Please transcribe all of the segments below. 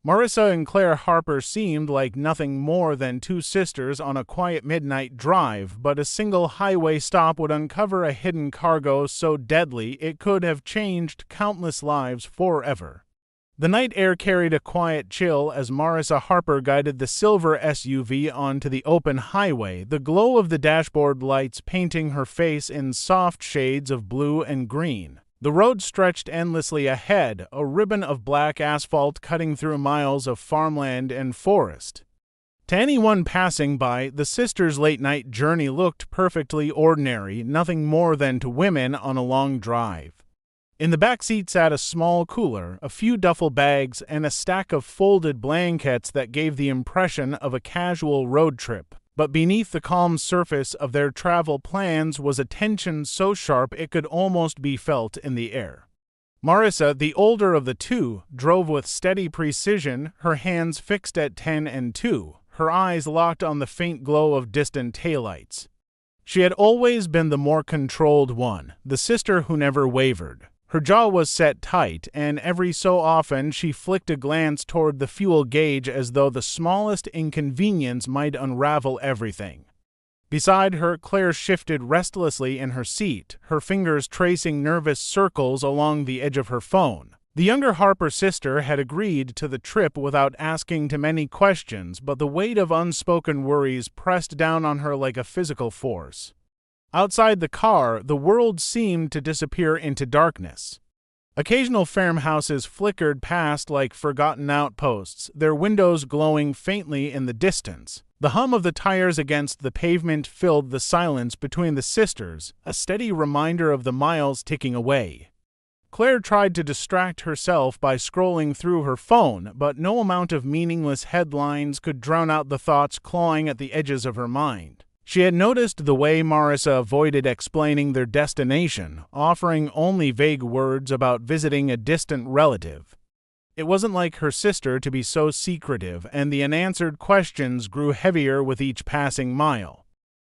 Marissa and Claire Harper seemed like nothing more than two sisters on a quiet midnight drive, but a single highway stop would uncover a hidden cargo so deadly it could have changed countless lives forever. The night air carried a quiet chill as Marissa Harper guided the silver SUV onto the open highway, the glow of the dashboard lights painting her face in soft shades of blue and green. The road stretched endlessly ahead, a ribbon of black asphalt cutting through miles of farmland and forest. To anyone passing by, the sisters' late-night journey looked perfectly ordinary, nothing more than to women on a long drive. In the back seat sat a small cooler, a few duffel bags, and a stack of folded blankets that gave the impression of a casual road trip. But beneath the calm surface of their travel plans was a tension so sharp it could almost be felt in the air. Marissa, the older of the two, drove with steady precision, her hands fixed at 10 and 2, her eyes locked on the faint glow of distant taillights. She had always been the more controlled one, the sister who never wavered. Her jaw was set tight, and every so often she flicked a glance toward the fuel gauge as though the smallest inconvenience might unravel everything. Beside her, Claire shifted restlessly in her seat, her fingers tracing nervous circles along the edge of her phone. The younger Harper sister had agreed to the trip without asking too many questions, but the weight of unspoken worries pressed down on her like a physical force. Outside the car, the world seemed to disappear into darkness. Occasional farmhouses flickered past like forgotten outposts, their windows glowing faintly in the distance. The hum of the tires against the pavement filled the silence between the sisters, a steady reminder of the miles ticking away. Claire tried to distract herself by scrolling through her phone, but no amount of meaningless headlines could drown out the thoughts clawing at the edges of her mind. She had noticed the way Marissa avoided explaining their destination, offering only vague words about visiting a distant relative. It wasn't like her sister to be so secretive, and the unanswered questions grew heavier with each passing mile.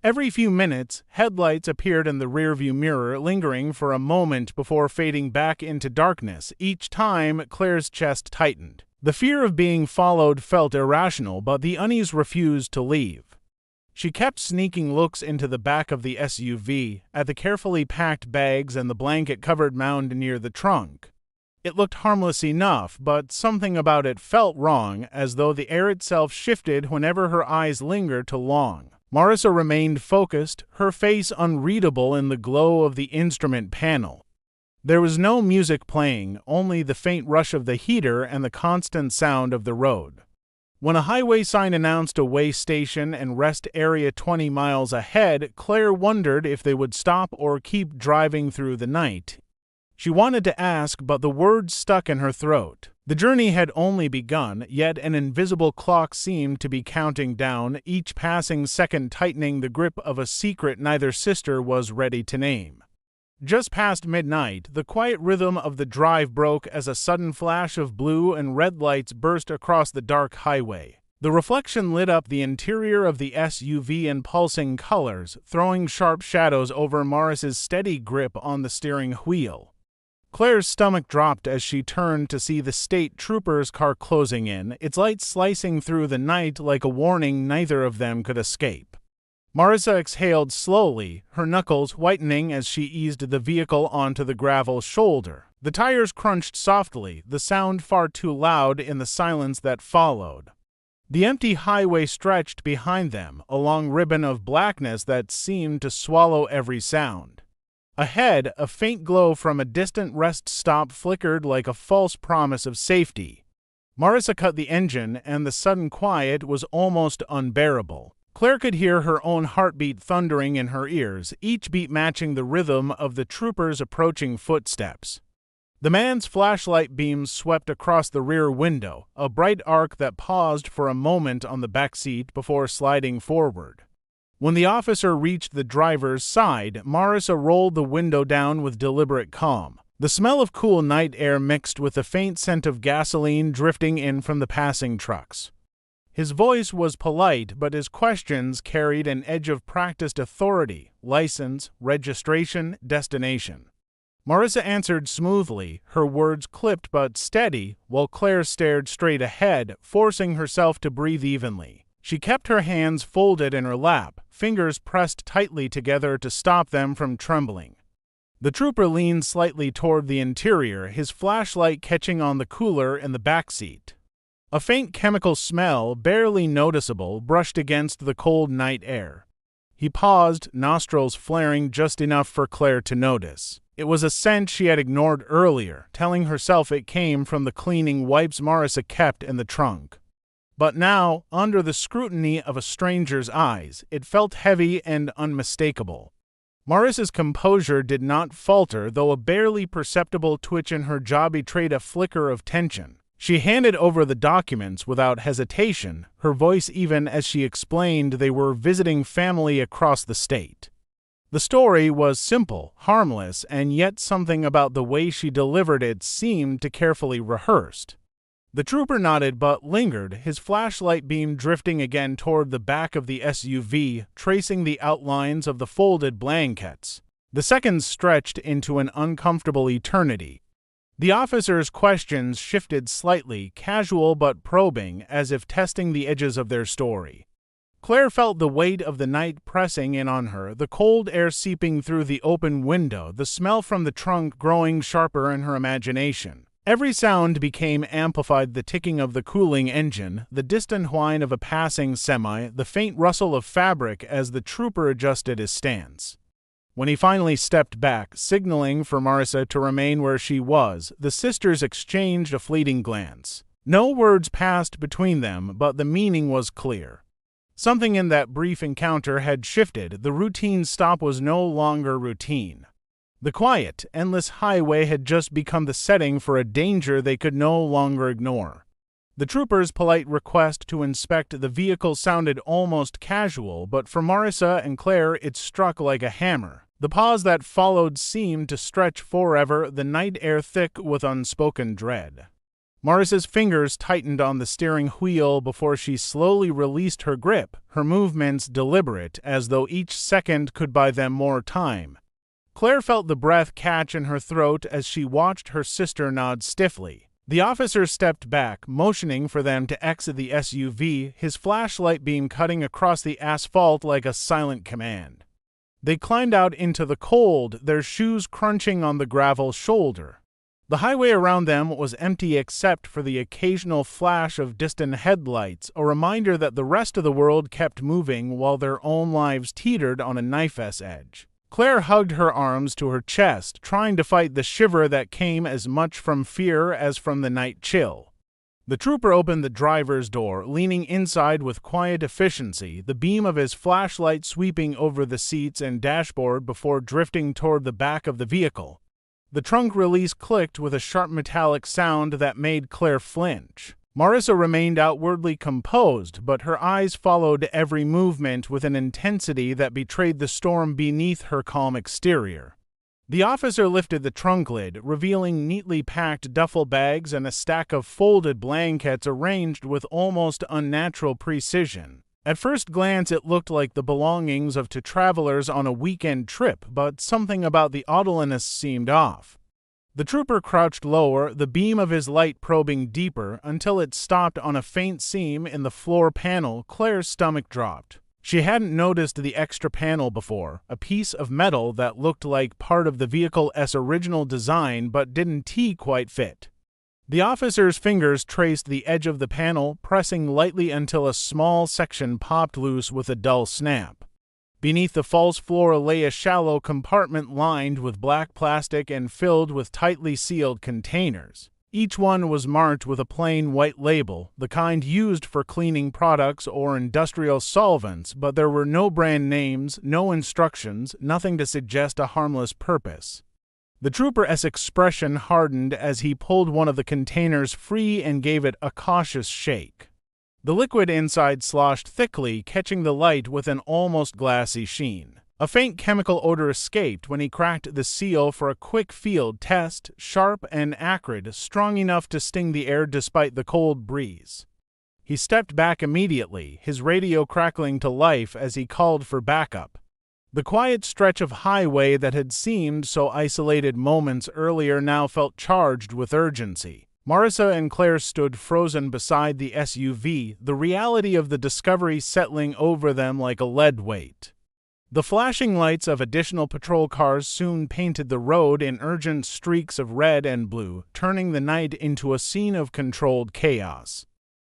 Every few minutes, headlights appeared in the rearview mirror, lingering for a moment before fading back into darkness. Each time, Claire's chest tightened. The fear of being followed felt irrational, but the unease refused to leave. She kept sneaking looks into the back of the SUV, at the carefully packed bags and the blanket-covered mound near the trunk. It looked harmless enough, but something about it felt wrong, as though the air itself shifted whenever her eyes lingered too long. Marissa remained focused, her face unreadable in the glow of the instrument panel. There was no music playing, only the faint rush of the heater and the constant sound of the road. When a highway sign announced a way station and rest area 20 miles ahead, Claire wondered if they would stop or keep driving through the night. She wanted to ask, but the words stuck in her throat. The journey had only begun, yet an invisible clock seemed to be counting down, each passing second tightening the grip of a secret neither sister was ready to name. Just past midnight, the quiet rhythm of the drive broke as a sudden flash of blue and red lights burst across the dark highway. The reflection lit up the interior of the SUV in pulsing colors, throwing sharp shadows over Maris's steady grip on the steering wheel. Claire's stomach dropped as she turned to see the state trooper's car closing in, its lights slicing through the night like a warning neither of them could escape. Marissa exhaled slowly, her knuckles whitening as she eased the vehicle onto the gravel shoulder. The tires crunched softly, the sound far too loud in the silence that followed. The empty highway stretched behind them, a long ribbon of blackness that seemed to swallow every sound. Ahead, a faint glow from a distant rest stop flickered like a false promise of safety. Marissa cut the engine, and the sudden quiet was almost unbearable. Claire could hear her own heartbeat thundering in her ears, each beat matching the rhythm of the trooper's approaching footsteps. The man's flashlight beams swept across the rear window, a bright arc that paused for a moment on the back seat before sliding forward. When the officer reached the driver's side, Marissa rolled the window down with deliberate calm. The smell of cool night air mixed with the faint scent of gasoline drifting in from the passing trucks. His voice was polite, but his questions carried an edge of practiced authority: license, registration, destination. Marissa answered smoothly, her words clipped but steady, while Claire stared straight ahead, forcing herself to breathe evenly. She kept her hands folded in her lap, fingers pressed tightly together to stop them from trembling. The trooper leaned slightly toward the interior, his flashlight catching on the cooler in the back seat. A faint chemical smell, barely noticeable, brushed against the cold night air. He paused, nostrils flaring just enough for Claire to notice. It was a scent she had ignored earlier, telling herself it came from the cleaning wipes Marissa kept in the trunk. But now, under the scrutiny of a stranger's eyes, it felt heavy and unmistakable. Marissa's composure did not falter, though a barely perceptible twitch in her jaw betrayed a flicker of tension. She handed over the documents without hesitation, her voice even as she explained they were visiting family across the state. The story was simple, harmless, and yet something about the way she delivered it seemed to carefully rehearsed. The trooper nodded but lingered, his flashlight beam drifting again toward the back of the SUV, tracing the outlines of the folded blankets. The seconds stretched into an uncomfortable eternity. The officer's questions shifted slightly, casual but probing, as if testing the edges of their story. Claire felt the weight of the night pressing in on her, the cold air seeping through the open window, the smell from the trunk growing sharper in her imagination. Every sound became amplified, the ticking of the cooling engine, the distant whine of a passing semi, the faint rustle of fabric as the trooper adjusted his stance. When he finally stepped back, signaling for Marissa to remain where she was, the sisters exchanged a fleeting glance. No words passed between them, but the meaning was clear. Something in that brief encounter had shifted. The routine stop was no longer routine. The quiet, endless highway had just become the setting for a danger they could no longer ignore. The trooper's polite request to inspect the vehicle sounded almost casual, but for Marissa and Claire it struck like a hammer. The pause that followed seemed to stretch forever, the night air thick with unspoken dread. Marissa's fingers tightened on the steering wheel before she slowly released her grip, her movements deliberate, as though each second could buy them more time. Claire felt the breath catch in her throat as she watched her sister nod stiffly. The officer stepped back, motioning for them to exit the SUV, his flashlight beam cutting across the asphalt like a silent command. They climbed out into the cold, their shoes crunching on the gravel shoulder. The highway around them was empty except for the occasional flash of distant headlights, a reminder that the rest of the world kept moving while their own lives teetered on a knife's edge. Claire hugged her arms to her chest, trying to fight the shiver that came as much from fear as from the night chill. The trooper opened the driver's door, leaning inside with quiet efficiency, the beam of his flashlight sweeping over the seats and dashboard before drifting toward the back of the vehicle. The trunk release clicked with a sharp metallic sound that made Claire flinch. Marissa remained outwardly composed, but her eyes followed every movement with an intensity that betrayed the storm beneath her calm exterior. The officer lifted the trunk lid, revealing neatly packed duffel bags and a stack of folded blankets arranged with almost unnatural precision. At first glance it looked like the belongings of two travelers on a weekend trip, but something about the orderliness seemed off. The trooper crouched lower, the beam of his light probing deeper, until it stopped on a faint seam in the floor panel. Claire's stomach dropped. She hadn't noticed the extra panel before, a piece of metal that looked like part of the vehicle's original design but didn't quite fit. The officer's fingers traced the edge of the panel, pressing lightly until a small section popped loose with a dull snap. Beneath the false floor lay a shallow compartment lined with black plastic and filled with tightly sealed containers. Each one was marked with a plain white label, the kind used for cleaning products or industrial solvents, but there were no brand names, no instructions, nothing to suggest a harmless purpose. The trooper's expression hardened as he pulled one of the containers free and gave it a cautious shake. The liquid inside sloshed thickly, catching the light with an almost glassy sheen. A faint chemical odor escaped when he cracked the seal for a quick field test, sharp and acrid, strong enough to sting the air despite the cold breeze. He stepped back immediately, his radio crackling to life as he called for backup. The quiet stretch of highway that had seemed so isolated moments earlier now felt charged with urgency. Marissa and Claire stood frozen beside the SUV, the reality of the discovery settling over them like a lead weight. The flashing lights of additional patrol cars soon painted the road in urgent streaks of red and blue, turning the night into a scene of controlled chaos.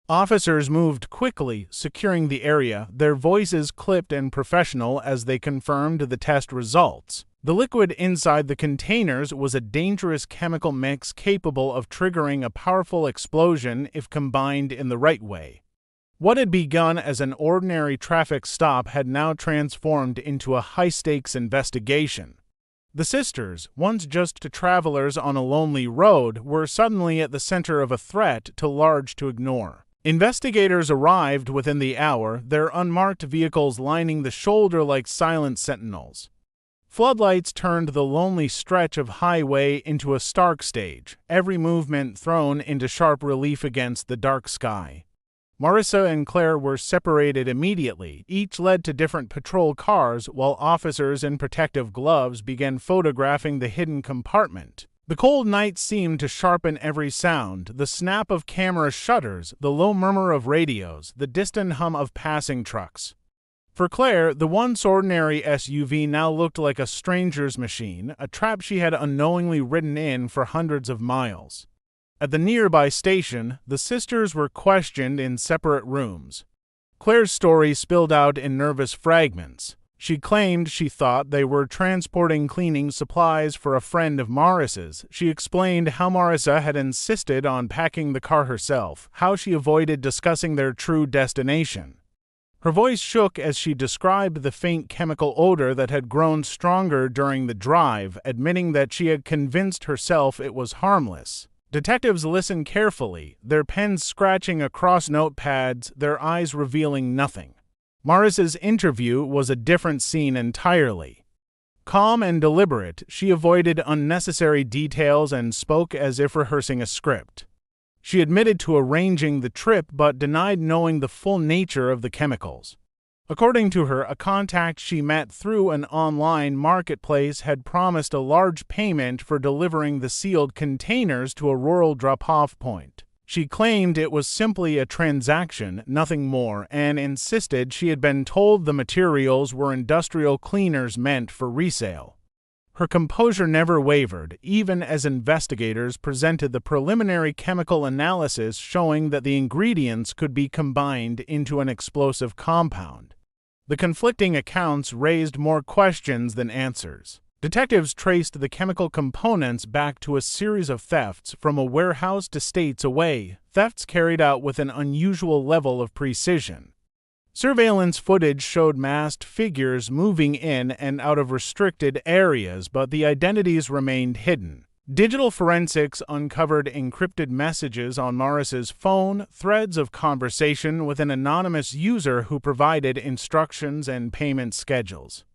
Officers moved quickly, securing the area, their voices clipped and professional as they confirmed the test results. The liquid inside the containers was a dangerous chemical mix capable of triggering a powerful explosion if combined in the right way. What had begun as an ordinary traffic stop had now transformed into a high-stakes investigation. The sisters, once just travelers on a lonely road, were suddenly at the center of a threat too large to ignore. Investigators arrived within the hour, their unmarked vehicles lining the shoulder like silent sentinels. Floodlights turned the lonely stretch of highway into a stark stage, every movement thrown into sharp relief against the dark sky. Marissa and Claire were separated immediately, each led to different patrol cars, while officers in protective gloves began photographing the hidden compartment. The cold night seemed to sharpen every sound, the snap of camera shutters, the low murmur of radios, the distant hum of passing trucks. For Claire, the once ordinary SUV now looked like a stranger's machine, a trap she had unknowingly ridden in for hundreds of miles. At the nearby station, the sisters were questioned in separate rooms. Claire's story spilled out in nervous fragments. She claimed she thought they were transporting cleaning supplies for a friend of Marissa's. She explained how Marissa had insisted on packing the car herself, how she avoided discussing their true destination. Her voice shook as she described the faint chemical odor that had grown stronger during the drive, admitting that she had convinced herself it was harmless. Detectives listened carefully, their pens scratching across notepads, their eyes revealing nothing. Marissa's interview was a different scene entirely. Calm and deliberate, she avoided unnecessary details and spoke as if rehearsing a script. She admitted to arranging the trip but denied knowing the full nature of the chemicals. According to her, a contact she met through an online marketplace had promised a large payment for delivering the sealed containers to a rural drop-off point. She claimed it was simply a transaction, nothing more, and insisted she had been told the materials were industrial cleaners meant for resale. Her composure never wavered, even as investigators presented the preliminary chemical analysis showing that the ingredients could be combined into an explosive compound. The conflicting accounts raised more questions than answers. Detectives traced the chemical components back to a series of thefts from a warehouse to states away, thefts carried out with an unusual level of precision. Surveillance footage showed masked figures moving in and out of restricted areas, but the identities remained hidden. Digital forensics uncovered encrypted messages on Marissa's phone, threads of conversation with an anonymous user who provided instructions and payment schedules.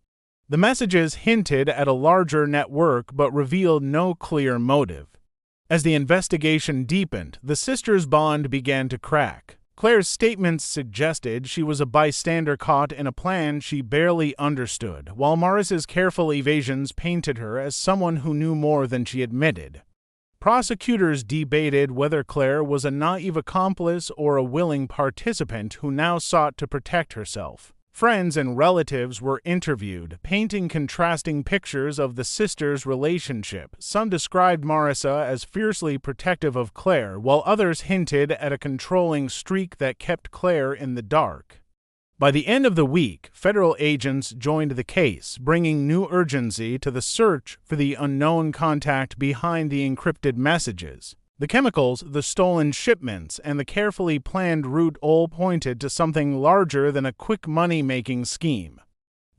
The messages hinted at a larger network but revealed no clear motive. As the investigation deepened, the sisters' bond began to crack. Claire's statements suggested she was a bystander caught in a plan she barely understood, while Marissa's careful evasions painted her as someone who knew more than she admitted. Prosecutors debated whether Claire was a naive accomplice or a willing participant who now sought to protect herself. Friends and relatives were interviewed, painting contrasting pictures of the sisters' relationship. Some described Marissa as fiercely protective of Claire, while others hinted at a controlling streak that kept Claire in the dark. By the end of the week, federal agents joined the case, bringing new urgency to the search for the unknown contact behind the encrypted messages. The chemicals, the stolen shipments, and the carefully planned route all pointed to something larger than a quick money-making scheme.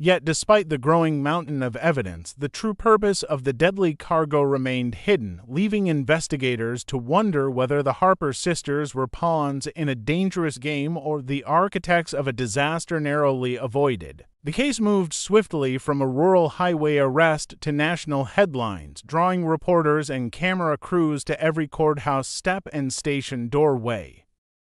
Yet, despite the growing mountain of evidence, the true purpose of the deadly cargo remained hidden, leaving investigators to wonder whether the Harper sisters were pawns in a dangerous game or the architects of a disaster narrowly avoided. The case moved swiftly from a rural highway arrest to national headlines, drawing reporters and camera crews to every courthouse step and station doorway.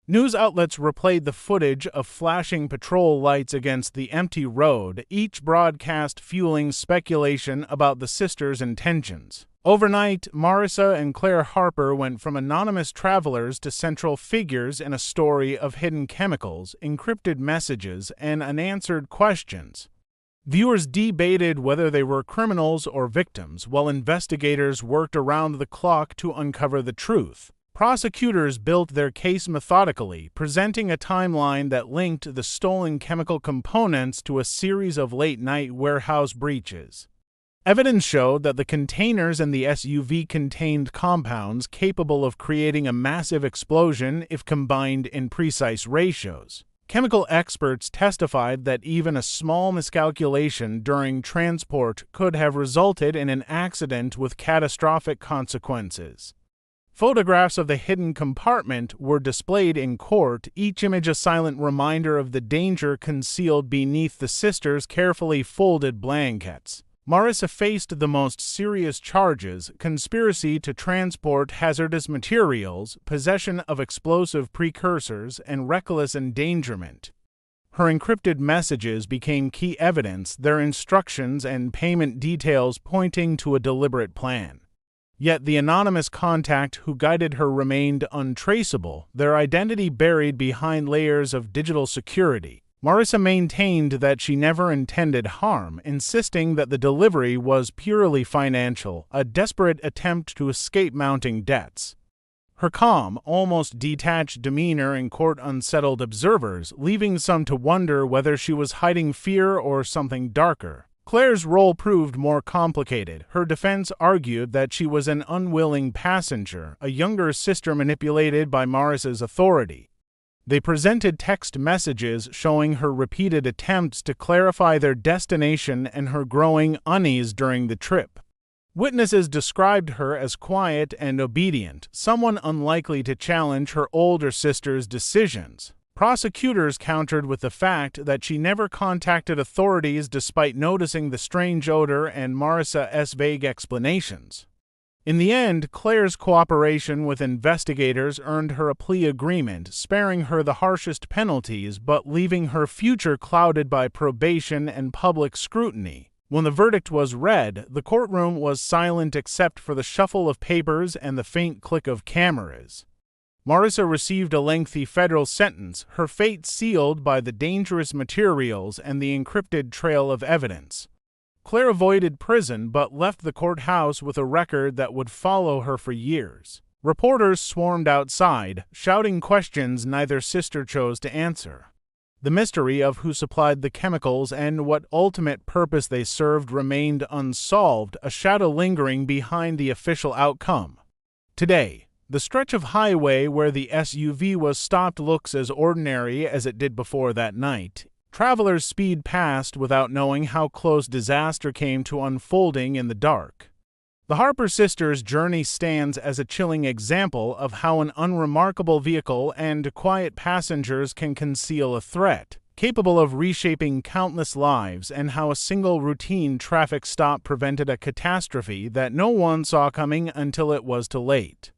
News outlets replayed the footage of flashing patrol lights against the empty road, each broadcast fueling speculation about the sisters' intentions. Overnight, Marissa and Claire Harper went from anonymous travelers to central figures in a story of hidden chemicals, encrypted messages, and unanswered questions. Viewers debated whether they were criminals or victims, while investigators worked around the clock to uncover the truth. Prosecutors built their case methodically, presenting a timeline that linked the stolen chemical components to a series of late-night warehouse breaches. Evidence showed that the containers in the SUV contained compounds capable of creating a massive explosion if combined in precise ratios. Chemical experts testified that even a small miscalculation during transport could have resulted in an accident with catastrophic consequences. Photographs of the hidden compartment were displayed in court, each image a silent reminder of the danger concealed beneath the sisters' carefully folded blankets. Marissa faced the most serious charges: conspiracy to transport hazardous materials, possession of explosive precursors, and reckless endangerment. Her encrypted messages became key evidence, their instructions and payment details pointing to a deliberate plan. Yet the anonymous contact who guided her remained untraceable, their identity buried behind layers of digital security. Marissa maintained that she never intended harm, insisting that the delivery was purely financial, a desperate attempt to escape mounting debts. Her calm, almost detached demeanor in court unsettled observers, leaving some to wonder whether she was hiding fear or something darker. Claire's role proved more complicated. Her defense argued that she was an unwilling passenger, a younger sister manipulated by Marissa's authority. They presented text messages showing her repeated attempts to clarify their destination and her growing unease during the trip. Witnesses described her as quiet and obedient, someone unlikely to challenge her older sister's decisions. Prosecutors countered with the fact that she never contacted authorities despite noticing the strange odor and Marissa's vague explanations. In the end, Claire's cooperation with investigators earned her a plea agreement, sparing her the harshest penalties but leaving her future clouded by probation and public scrutiny. When the verdict was read, the courtroom was silent except for the shuffle of papers and the faint click of cameras. Marissa received a lengthy federal sentence, her fate sealed by the dangerous materials and the encrypted trail of evidence. Claire avoided prison but left the courthouse with a record that would follow her for years. Reporters swarmed outside, shouting questions neither sister chose to answer. The mystery of who supplied the chemicals and what ultimate purpose they served remained unsolved, a shadow lingering behind the official outcome. Today, the stretch of highway where the SUV was stopped looks as ordinary as it did before that night. Travelers speed past without knowing how close disaster came to unfolding in the dark. The Harper sisters' journey stands as a chilling example of how an unremarkable vehicle and quiet passengers can conceal a threat, capable of reshaping countless lives, and how a single routine traffic stop prevented a catastrophe that no one saw coming until it was too late.